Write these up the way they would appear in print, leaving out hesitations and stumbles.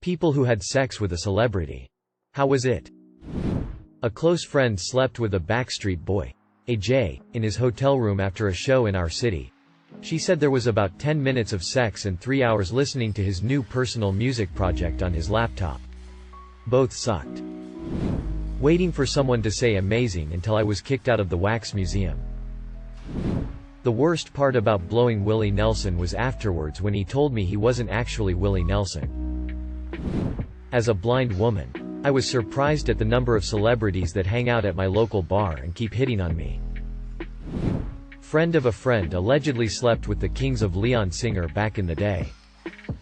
People who had sex with a celebrity. How was it? A close friend slept with a Backstreet Boy, AJ, in his hotel room after a show in our city. She said there was about 10 minutes of sex and 3 hours listening to his new personal music project on his laptop. Both sucked. Waiting for someone to say amazing until I was kicked out of the wax museum. The worst part about blowing Willie Nelson was afterwards when he told me he wasn't actually Willie Nelson. As a blind woman, I was surprised at the number of celebrities that hang out at my local bar and keep hitting on me. Friend of a friend allegedly slept with the Kings of Leon singer back in the day.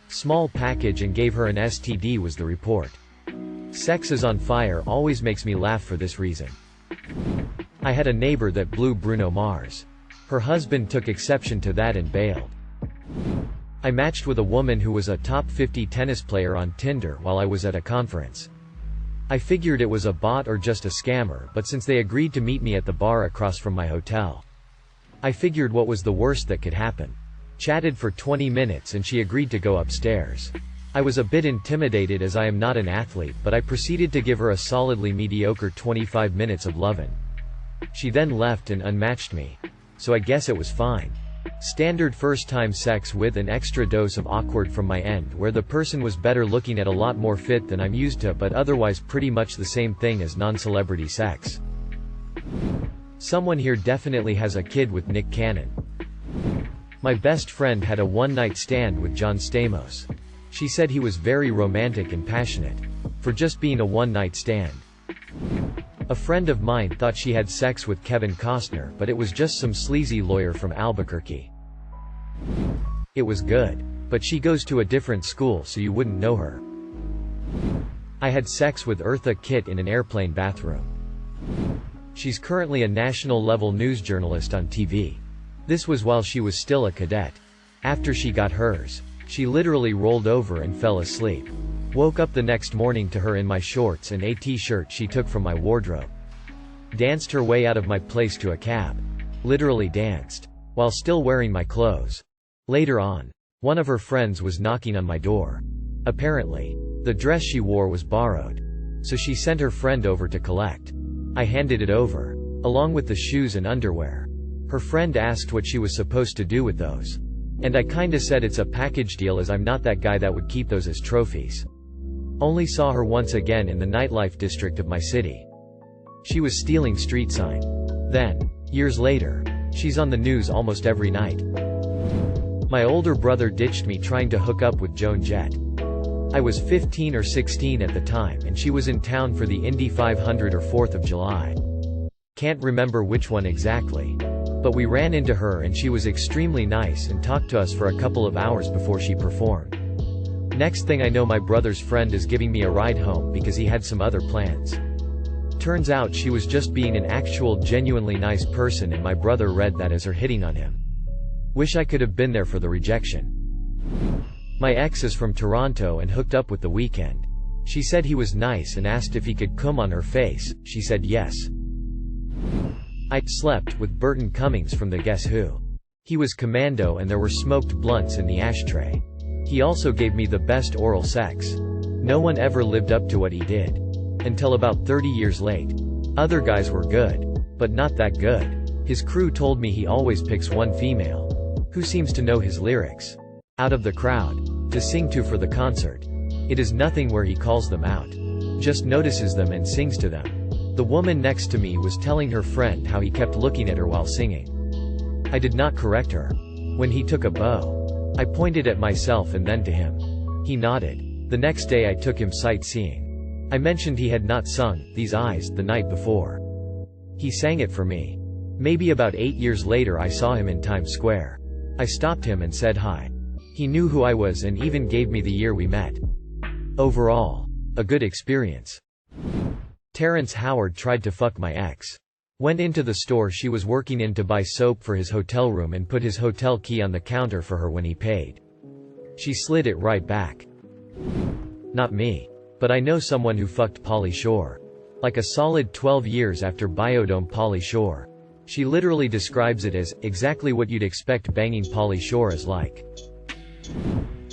Small package and gave her an STD was the report. Sex is on fire always makes me laugh for this reason. I had a neighbor that blew Bruno Mars. Her husband took exception to that and bailed. I matched with a woman who was a top 50 tennis player on Tinder while I was at a conference. I figured it was a bot or just a scammer, but since they agreed to meet me at the bar across from my hotel, I figured what was the worst that could happen. Chatted for 20 minutes and she agreed to go upstairs. I was a bit intimidated as I am not an athlete, but I proceeded to give her a solidly mediocre 25 minutes of lovin'. She then left and unmatched me. So I guess it was fine. Standard first-time sex with an extra dose of awkward from my end where the person was better looking at a lot more fit than I'm used to, but otherwise pretty much the same thing as non-celebrity sex. Someone here definitely has a kid with Nick Cannon. My best friend had a one-night stand with John Stamos. She said he was very romantic and passionate. For just being a one-night stand. A friend of mine thought she had sex with Kevin Costner, but it was just some sleazy lawyer from Albuquerque. It was good. But she goes to a different school so you wouldn't know her. I had sex with Eartha Kitt in an airplane bathroom. She's currently a national-level news journalist on TV. This was while she was still a cadet. After she got hers, she literally rolled over and fell asleep. Woke up the next morning to her in my shorts and a t-shirt she took from my wardrobe. Danced her way out of my place to a cab. Literally danced. While still wearing my clothes. Later on, one of her friends was knocking on my door. Apparently, the dress she wore was borrowed. So she sent her friend over to collect. I handed it over, along with the shoes and underwear. Her friend asked what she was supposed to do with those. And I kinda said it's a package deal as I'm not that guy that would keep those as trophies. Only saw her once again in the nightlife district of my city. She was stealing street sign. Then, years later, she's on the news almost every night. My older brother ditched me trying to hook up with Joan Jett. I was 15 or 16 at the time and she was in town for the Indy 500 or 4th of July. Can't remember which one exactly. But we ran into her and she was extremely nice and talked to us for a couple of hours before she performed. Next thing I know my brother's friend is giving me a ride home because he had some other plans. Turns out she was just being an actual genuinely nice person and my brother read that as her hitting on him. Wish I could have been there for the rejection. My ex is from Toronto and hooked up with The Weeknd. She said he was nice and asked if he could cum on her face. She said yes. I slept with Burton Cummings from the Guess Who. He was commando and there were smoked blunts in the ashtray. He also gave me the best oral sex. No one ever lived up to what he did. Until about 30 years late. Other guys were good. But not that good. His crew told me he always picks one female. Who seems to know his lyrics. Out of the crowd. To sing to for the concert. It is nothing where he calls them out. Just notices them and sings to them. The woman next to me was telling her friend how he kept looking at her while singing. I did not correct her. When he took a bow, I pointed at myself and then to him. He nodded. The next day I took him sightseeing. I mentioned he had not sung These Eyes the night before. He sang it for me. Maybe about 8 years later I saw him in Times Square. I stopped him and said hi. He knew who I was and even gave me the year we met. Overall, a good experience. Terrence Howard tried to fuck my ex. Went into the store she was working in to buy soap for his hotel room and put his hotel key on the counter for her when he paid. She slid it right back. Not me. But I know someone who fucked Pauly Shore. Like a solid 12 years after Biodome Pauly Shore. She literally describes it as, exactly what you'd expect banging Pauly Shore is like.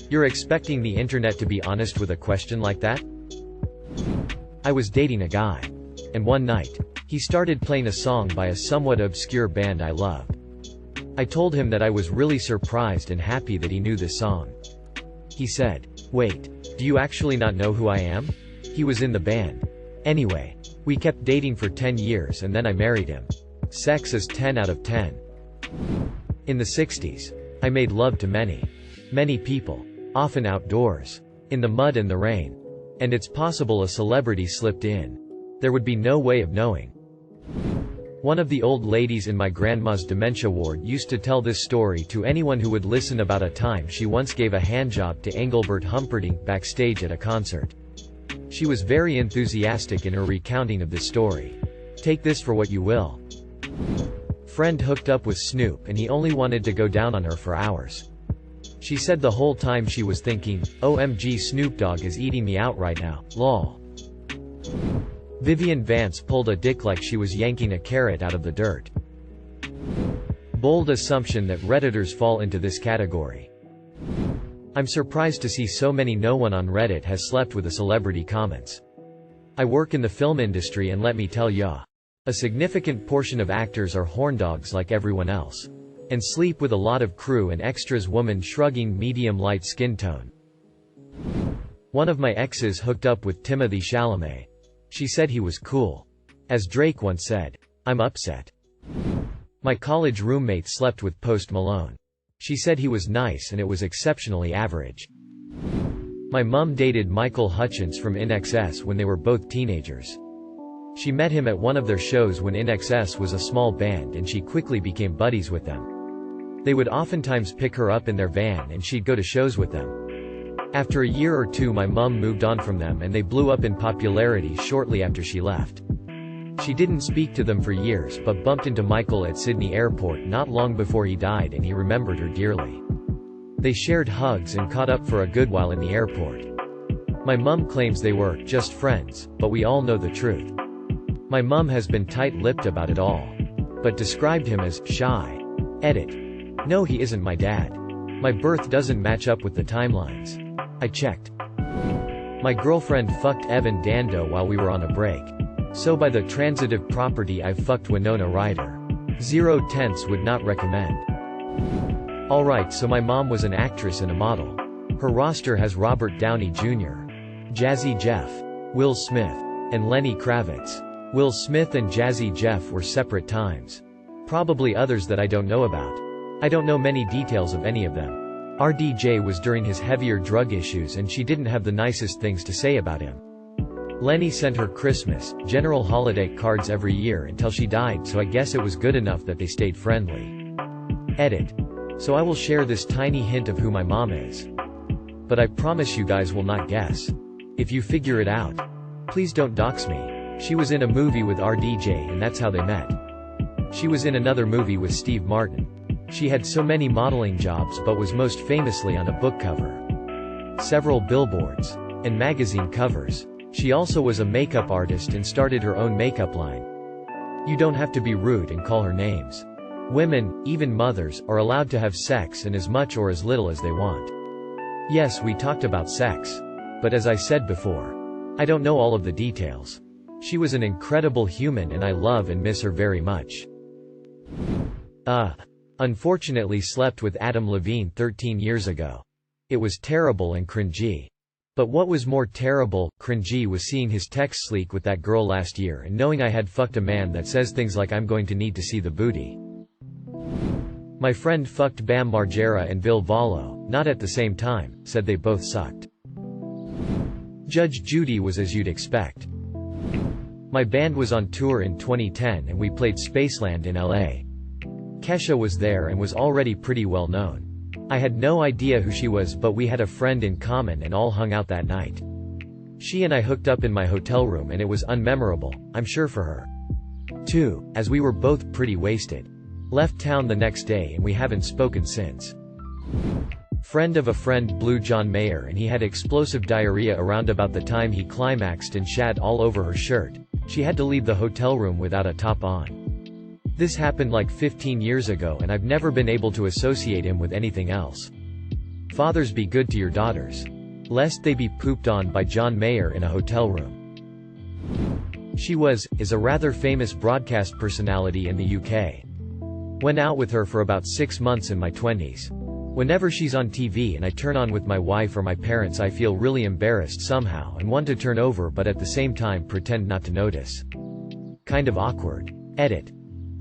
You're expecting the internet to be honest with a question like that? I was dating a guy. And one night, he started playing a song by a somewhat obscure band I love. I told him that I was really surprised and happy that he knew this song. He said, "Wait, do you actually not know who I am?" He was in the band. Anyway, we kept dating for 10 years and then I married him. Sex is 10 out of 10. In the 60s, I made love to many people, often outdoors, in the mud and the rain. And it's possible a celebrity slipped in. There would be no way of knowing. One of the old ladies in my grandma's dementia ward used to tell this story to anyone who would listen about a time she once gave a handjob to Engelbert Humperdinck backstage at a concert. She was very enthusiastic in her recounting of this story. Take this for what you will. Friend hooked up with Snoop and he only wanted to go down on her for hours. She said the whole time she was thinking, "OMG, Snoop Dogg is eating me out right now, lol." Vivian Vance pulled a dick like she was yanking a carrot out of the dirt. Bold assumption that Redditors fall into this category. I'm surprised to see so many no one on Reddit has slept with a celebrity comments. I work in the film industry and let me tell ya. A significant portion of actors are horndogs like everyone else. And sleep with a lot of crew and extras. Woman shrugging, medium light skin tone. One of my exes hooked up with Timothée Chalamet. She said he was cool. As Drake once said, "I'm upset." My college roommate slept with Post Malone. She said he was nice and it was exceptionally average. My mum dated Michael Hutchence from INXS when they were both teenagers. She met him at one of their shows when INXS was a small band and she quickly became buddies with them. They would oftentimes pick her up in their van and she'd go to shows with them. After a year or two my mum moved on from them and they blew up in popularity shortly after she left. She didn't speak to them for years but bumped into Michael at Sydney Airport not long before he died and he remembered her dearly. They shared hugs and caught up for a good while in the airport. My mum claims they were just friends, but we all know the truth. My mum has been tight-lipped about it all. But described him as shy. Edit. No, he isn't my dad. My birth doesn't match up with the timelines. I checked. My girlfriend fucked Evan Dando while we were on a break. So by the transitive property I fucked Winona Ryder. 0/10 would not recommend. Alright, so my mom was an actress and a model. Her roster has Robert Downey Jr., Jazzy Jeff, Will Smith, and Lenny Kravitz. Will Smith and Jazzy Jeff were separate times. Probably others that I don't know about. I don't know many details of any of them. RDJ was during his heavier drug issues and she didn't have the nicest things to say about him. Lenny sent her Christmas, general holiday cards every year until she died, so I guess it was good enough that they stayed friendly. Edit. So I will share this tiny hint of who my mom is. But I promise you guys will not guess. If you figure it out, please don't dox me. She was in a movie with RDJ and that's how they met. She was in another movie with Steve Martin. She had so many modeling jobs but was most famously on a book cover, several billboards, and magazine covers. She also was a makeup artist and started her own makeup line. You don't have to be rude and call her names. Women, even mothers, are allowed to have sex and as much or as little as they want. Yes, we talked about sex. But as I said before, I don't know all of the details. She was an incredible human and I love and miss her very much. Unfortunately slept with Adam Levine 13 years ago. It was terrible and cringy. But what was more terrible, cringy, was seeing his texts leak with that girl last year and knowing I had fucked a man that says things like "I'm going to need to see the booty." My friend fucked Bam Margera and Bill Vallo, not at the same time, said they both sucked. Judge Judy was as you'd expect. My band was on tour in 2010 and we played Spaceland in LA. Kesha was there and was already pretty well known. I had no idea who she was, but we had a friend in common and all hung out that night. She and I hooked up in my hotel room and it was unmemorable, I'm sure for her too, as we were both pretty wasted. Left town the next day and we haven't spoken since. Friend of a friend blew John Mayer and he had explosive diarrhea around about the time he climaxed and shat all over her shirt. She had to leave the hotel room without a top on. This happened like 15 years ago and I've never been able to associate him with anything else. Fathers, be good to your daughters, lest they be pooped on by John Mayer in a hotel room. She is a rather famous broadcast personality in the UK. Went out with her for about 6 months in my 20s. Whenever she's on TV and I turn on with my wife or my parents, I feel really embarrassed somehow and want to turn over, but at the same time pretend not to notice. Kind of awkward. Edit.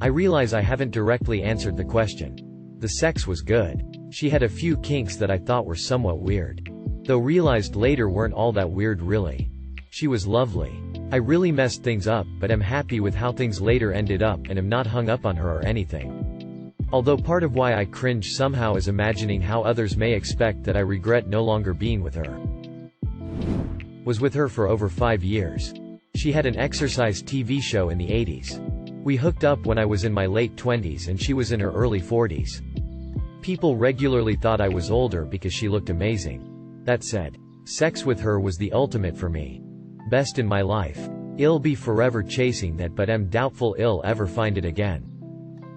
I realize I haven't directly answered the question. The sex was good. She had a few kinks that I thought were somewhat weird, though realized later weren't all that weird really. She was lovely. I really messed things up, but am happy with how things later ended up and am not hung up on her or anything. Although part of why I cringe somehow is imagining how others may expect that I regret no longer being with her. Was with her for over 5 years. She had an exercise TV show in the 80s. We hooked up when I was in my late 20s and she was in her early 40s. People regularly thought I was older because she looked amazing. That said, sex with her was the ultimate for me. Best in my life. I'll be forever chasing that, but am doubtful I'll ever find it again.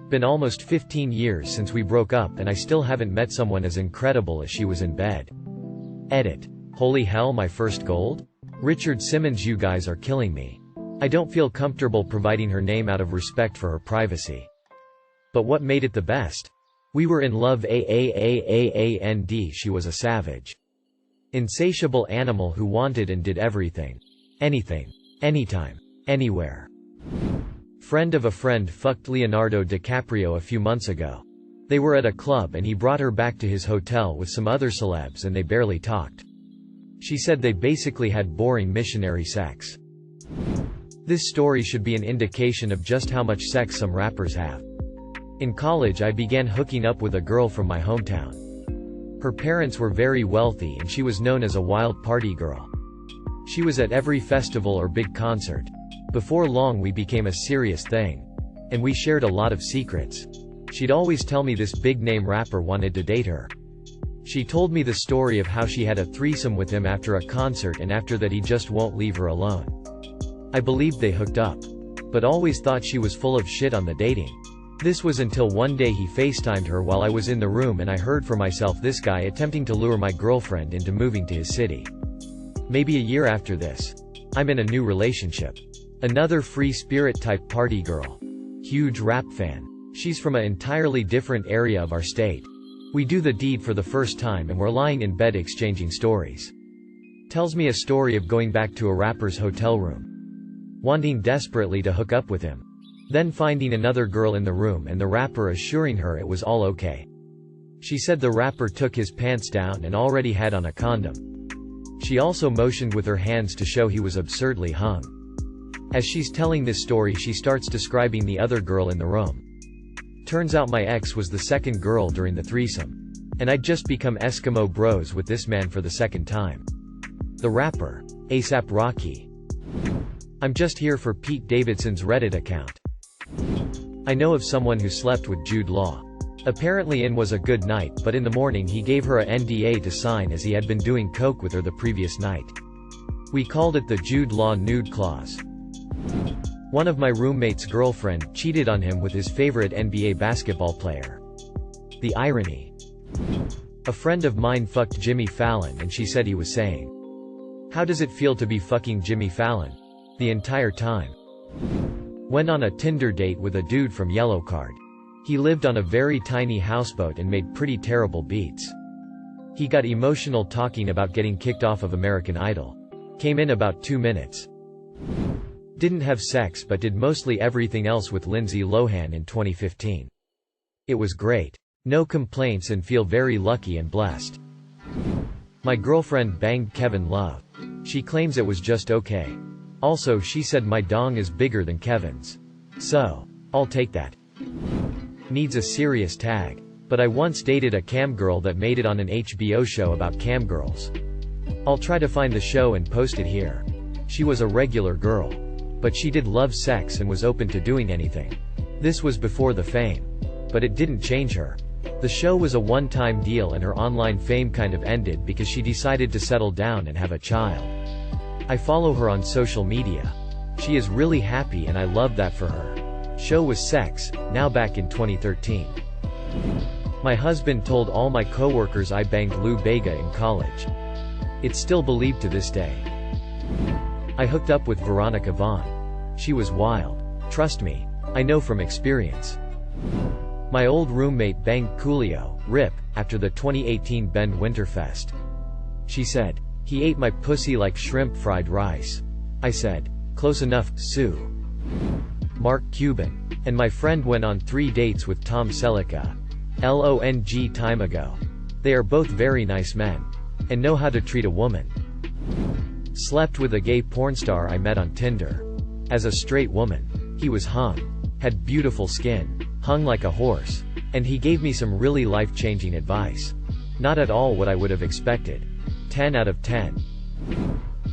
Been almost 15 years since we broke up and I still haven't met someone as incredible as she was in bed. Edit. Holy hell, my first gold? Richard Simmons, you guys are killing me. I don't feel comfortable providing her name out of respect for her privacy. But what made it the best? We were in love, and she was a savage. Insatiable animal who wanted and did everything. Anything. Anytime. Anywhere. Friend of a friend fucked Leonardo DiCaprio a few months ago. They were at a club and he brought her back to his hotel with some other celebs and they barely talked. She said they basically had boring missionary sex. This story should be an indication of just how much sex some rappers have. In college I began hooking up with a girl from my hometown. Her parents were very wealthy and she was known as a wild party girl. She was at every festival or big concert. Before long we became a serious thing. And we shared a lot of secrets. She'd always tell me this big-name rapper wanted to date her. She told me the story of how she had a threesome with him after a concert and after that he just won't leave her alone. I believed they hooked up. But always thought she was full of shit on the dating. This was until one day he FaceTimed her while I was in the room and I heard for myself this guy attempting to lure my girlfriend into moving to his city. Maybe a year after this. I'm in a new relationship. Another free spirit type party girl. Huge rap fan. She's from an entirely different area of our state. We do the deed for the first time and we're lying in bed exchanging stories. Tells me a story of going back to a rapper's hotel room. Wanting desperately to hook up with him. Then finding another girl in the room and the rapper assuring her it was all okay. She said the rapper took his pants down and already had on a condom. She also motioned with her hands to show he was absurdly hung. As she's telling this story she starts describing the other girl in the room. Turns out my ex was the second girl during the threesome. And I'd just become Eskimo bros with this man for the second time. The rapper. ASAP Rocky. I'm just here for Pete Davidson's Reddit account. I know of someone who slept with Jude Law. Apparently it was a good night, but in the morning he gave her a NDA to sign as he had been doing coke with her the previous night. We called it the Jude Law nude clause. One of my roommate's girlfriend cheated on him with his favorite NBA basketball player. The irony. A friend of mine fucked Jimmy Fallon and she said he was saying, "How does it feel to be fucking Jimmy Fallon?" the entire time. Went on a Tinder date with a dude from Yellowcard. He lived on a very tiny houseboat and made pretty terrible beats. He got emotional talking about getting kicked off of American Idol. Came in about 2 minutes. Didn't have sex but did mostly everything else with Lindsay Lohan in 2015. It was great. No complaints and feel very lucky and blessed. My girlfriend banged Kevin Love. She claims it was just okay. Also she said my dong is bigger than Kevin's. So, I'll take that. Needs a serious tag. But I once dated a cam girl that made it on an HBO show about cam girls. I'll try to find the show and post it here. She was a regular girl. But she did love sex and was open to doing anything. This was before the fame. But it didn't change her. The show was a one-time deal and her online fame kind of ended because she decided to settle down and have a child. I follow her on social media. She is really happy and I love that for her. Show was sex, now back in 2013. My husband told all my coworkers I banged Lou Bega in college. It's still believed to this day. I hooked up with Veronica Vaughn. She was wild. Trust me, I know from experience. My old roommate banged Coolio, RIP, after the 2018 Bend Winterfest. She said, "He ate my pussy like shrimp fried rice." I said, "Close enough, Sue." Mark Cuban. And my friend went on 3 dates with Tom Selleck. Long time ago. They are both very nice men. And know how to treat a woman. Slept with a gay porn star I met on Tinder. As a straight woman. He was hung. Had beautiful skin. Hung like a horse. And he gave me some really life-changing advice. Not at all what I would have expected. 10 out of 10.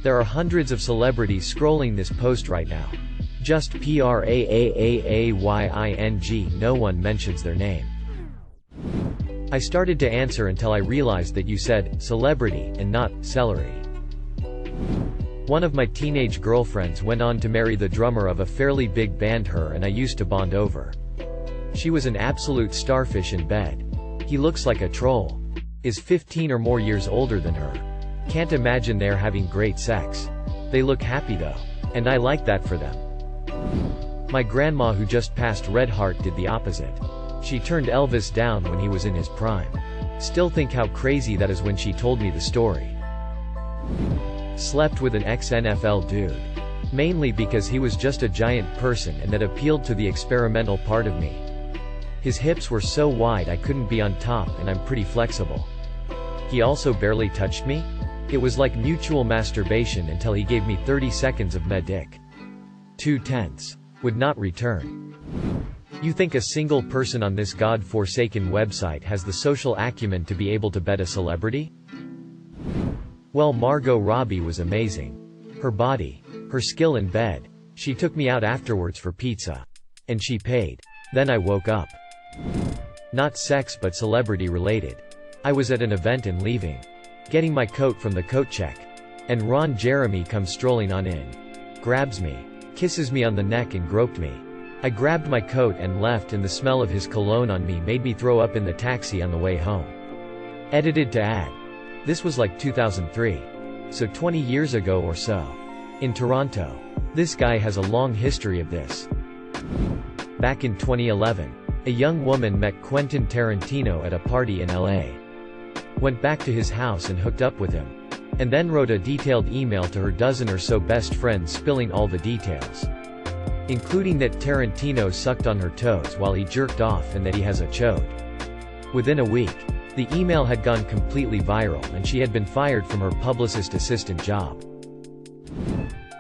There are hundreds of celebrities scrolling this post right now. Just PRAAAAYING, no one mentions their name. I started to answer until I realized that you said celebrity and not celery. One of my teenage girlfriends went on to marry the drummer of a fairly big band her and I used to bond over. She was an absolute starfish in bed. He looks like a troll. Is 15 or more years older than her. Can't imagine they're having great sex. They look happy though. And I like that for them. My grandma who just passed Red Heart did the opposite. She turned Elvis down when he was in his prime. Still think how crazy that is when she told me the story. Slept with an ex-NFL dude. Mainly because he was just a giant person and that appealed to the experimental part of me. His hips were so wide I couldn't be on top and I'm pretty flexible. He also barely touched me? It was like mutual masturbation until he gave me 30 seconds of med-dick. 2/10. Would not return. You think a single person on this god-forsaken website has the social acumen to be able to bet a celebrity? Well, Margot Robbie was amazing. Her body. Her skill in bed. She took me out afterwards for pizza. And she paid. Then I woke up. Not sex but celebrity related. I was at an event and leaving. Getting my coat from the coat check. And Ron Jeremy comes strolling on in. Grabs me. Kisses me on the neck and groped me. I grabbed my coat and left and the smell of his cologne on me made me throw up in the taxi on the way home. Edited to add. This was like 2003. So 20 years ago or so. In Toronto. This guy has a long history of this. Back in 2011. A young woman met Quentin Tarantino at a party in LA. Went back to his house and hooked up with him. And then wrote a detailed email to her dozen or so best friends spilling all the details. Including that Tarantino sucked on her toes while he jerked off and that he has a chode. Within a week, the email had gone completely viral and she had been fired from her publicist assistant job.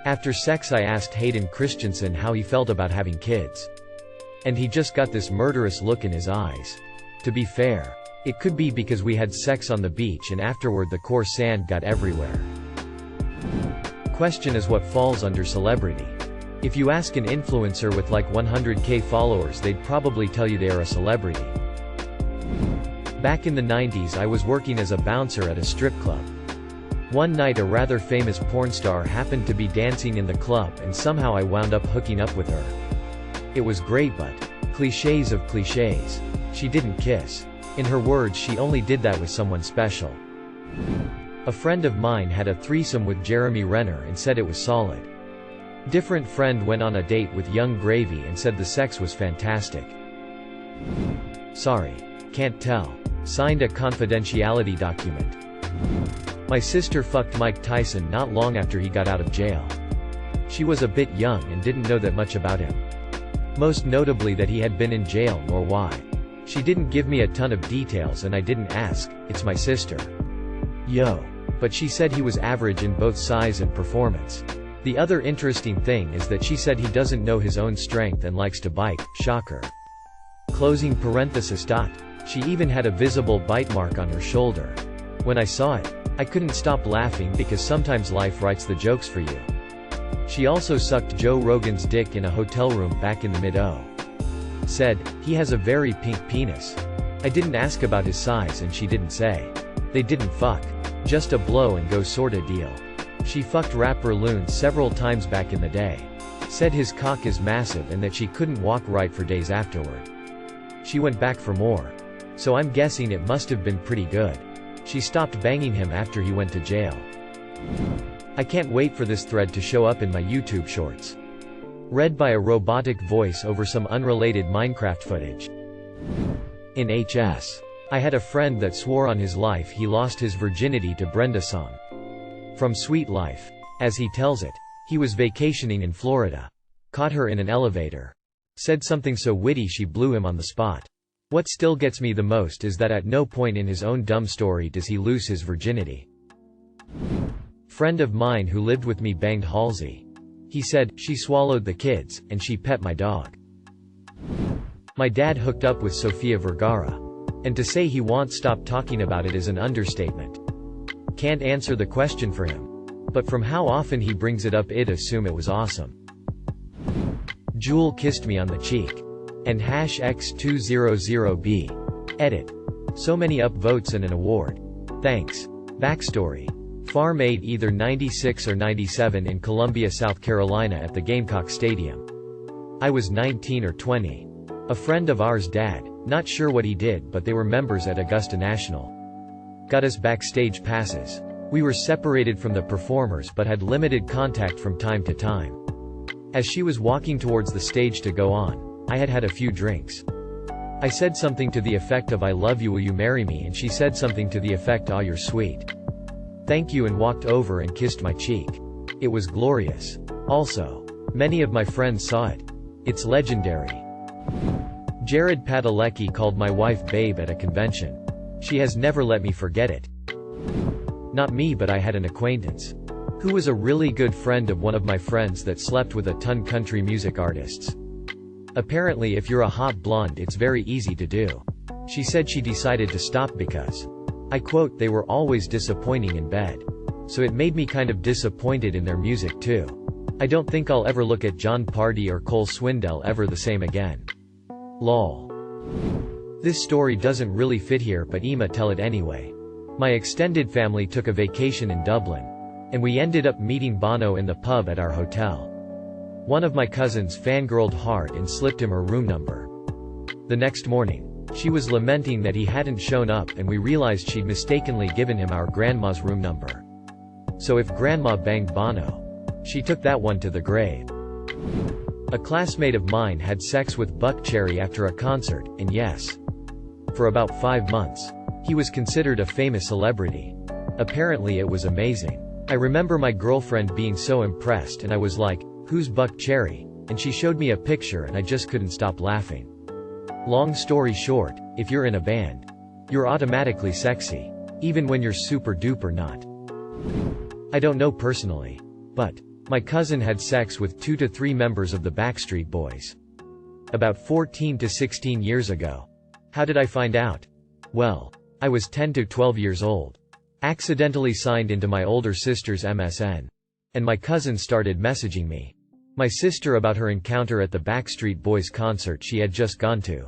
After sex I asked Hayden Christensen how he felt about having kids. And he just got this murderous look in his eyes. To be fair, it could be because we had sex on the beach and afterward the coarse sand got everywhere. Question is what falls under celebrity. If you ask an influencer with like 100k followers they'd probably tell you they are a celebrity. Back in the 90s I was working as a bouncer at a strip club. One night a rather famous porn star happened to be dancing in the club and somehow I wound up hooking up with her. It was great but, clichés of clichés. She didn't kiss. In her words she only did that with someone special. A friend of mine had a threesome with Jeremy Renner and said it was solid. Different friend went on a date with Young Gravy and said the sex was fantastic. Sorry. Can't tell. Signed a confidentiality document. My sister fucked Mike Tyson not long after he got out of jail. She was a bit young and didn't know that much about him. Most notably that he had been in jail nor why. She didn't give me a ton of details and I didn't ask, it's my sister. Yo. But she said he was average in both size and performance. The other interesting thing is that she said he doesn't know his own strength and likes to bite, shocker. Closing parenthesis. She even had a visible bite mark on her shoulder. When I saw it, I couldn't stop laughing because sometimes life writes the jokes for you. She also sucked Joe Rogan's dick in a hotel room back in the mid-oh. Said, he has a very pink penis. I didn't ask about his size and she didn't say. They didn't fuck. Just a blow and go sorta deal. She fucked rapper Loon several times back in the day. Said his cock is massive and that she couldn't walk right for days afterward. She went back for more. So I'm guessing it must have been pretty good. She stopped banging him after he went to jail. I can't wait for this thread to show up in my YouTube shorts. Read by a robotic voice over some unrelated Minecraft footage. In HS. I had a friend that swore on his life he lost his virginity to Brenda song. From Sweet Life. As he tells it, he was vacationing in Florida. Caught her in an elevator. Said something so witty she blew him on the spot. What still gets me the most is that at no point in his own dumb story does he lose his virginity. Friend of mine who lived with me banged Halsey. He said, she swallowed the kids, and she pet my dog. My dad hooked up with Sofia Vergara. And to say he won't stop talking about it is an understatement. Can't answer the question for him. But from how often he brings it up, I'd assume it was awesome. Jewel kissed me on the cheek. And #X200B. Edit. So many upvotes and an award. Thanks. Backstory. Farm 8 either 96 or 97 in Columbia, South Carolina at the Gamecock Stadium. I was 19 or 20. A friend of ours' dad, not sure what he did, but they were members at Augusta National. Got us backstage passes. We were separated from the performers but had limited contact from time to time. As she was walking towards the stage to go on, I had had a few drinks. I said something to the effect of "I love you, will you marry me?" and she said something to the effect "Aw, you're sweet. Thank you," and walked over and kissed my cheek. It was glorious. Also, many of my friends saw it. It's legendary. Jared Padalecki called my wife babe at a convention. She has never let me forget it. Not me, but I had an acquaintance who was a really good friend of one of my friends that slept with a ton country music artists. Apparently if you're a hot blonde it's very easy to do. She said she decided to stop because, I quote, "they were always disappointing in bed. So it made me kind of disappointed in their music too. I don't think I'll ever look at John Party or Cole Swindell ever the same again. Lol." This story doesn't really fit here, but I'ma tell it anyway. My extended family took a vacation in Dublin. And we ended up meeting Bono in the pub at our hotel. One of my cousins fangirled hard and slipped him her room number. The next morning, she was lamenting that he hadn't shown up, and we realized she'd mistakenly given him our grandma's room number. So if grandma banged Bono, she took that one to the grave. A classmate of mine had sex with Buck Cherry after a concert, and yes, for about 5 months, he was considered a famous celebrity. Apparently it was amazing. I remember my girlfriend being so impressed, and I was like, "Who's Buck Cherry?" And she showed me a picture and I just couldn't stop laughing. Long story short, if you're in a band, you're automatically sexy. Even when you're super duper not. I don't know personally. But my cousin had sex with 2 to 3 members of the Backstreet Boys. About 14 to 16 years ago. How did I find out? Well, I was 10 to 12 years old. Accidentally signed into my older sister's MSN. And my cousin started messaging me. My sister about her encounter at the Backstreet Boys concert she had just gone to.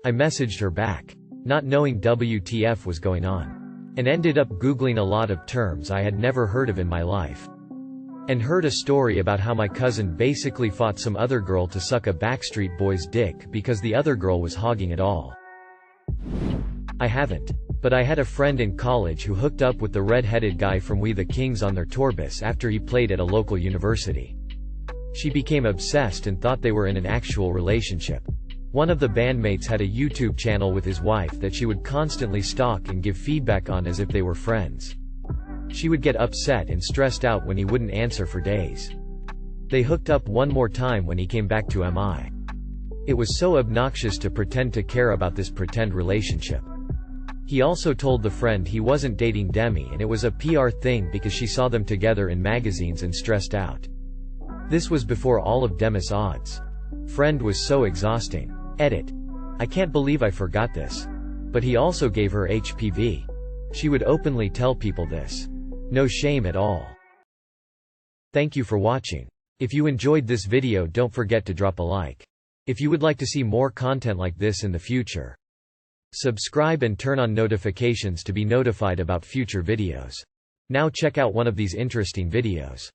I messaged her back, not knowing WTF was going on. And ended up Googling a lot of terms I had never heard of in my life. And heard a story about how my cousin basically fought some other girl to suck a Backstreet Boys dick because the other girl was hogging it all. I haven't. But I had a friend in college who hooked up with the red-headed guy from We the Kings on their tour bus after he played at a local university. She became obsessed and thought they were in an actual relationship. One of the bandmates had a YouTube channel with his wife that she would constantly stalk and give feedback on as if they were friends. She would get upset and stressed out when he wouldn't answer for days. They hooked up one more time when he came back to MI. It was so obnoxious to pretend to care about this pretend relationship. He also told the friend he wasn't dating Demi and it was a PR thing because she saw them together in magazines and stressed out. This was before all of Demi's odds. Friend was so exhausting. Edit. I can't believe I forgot this. But he also gave her HPV. She would openly tell people this. No shame at all. Thank you for watching. If you enjoyed this video, don't forget to drop a like. If you would like to see more content like this in the future, subscribe and turn on notifications to be notified about future videos. Now check out one of these interesting videos.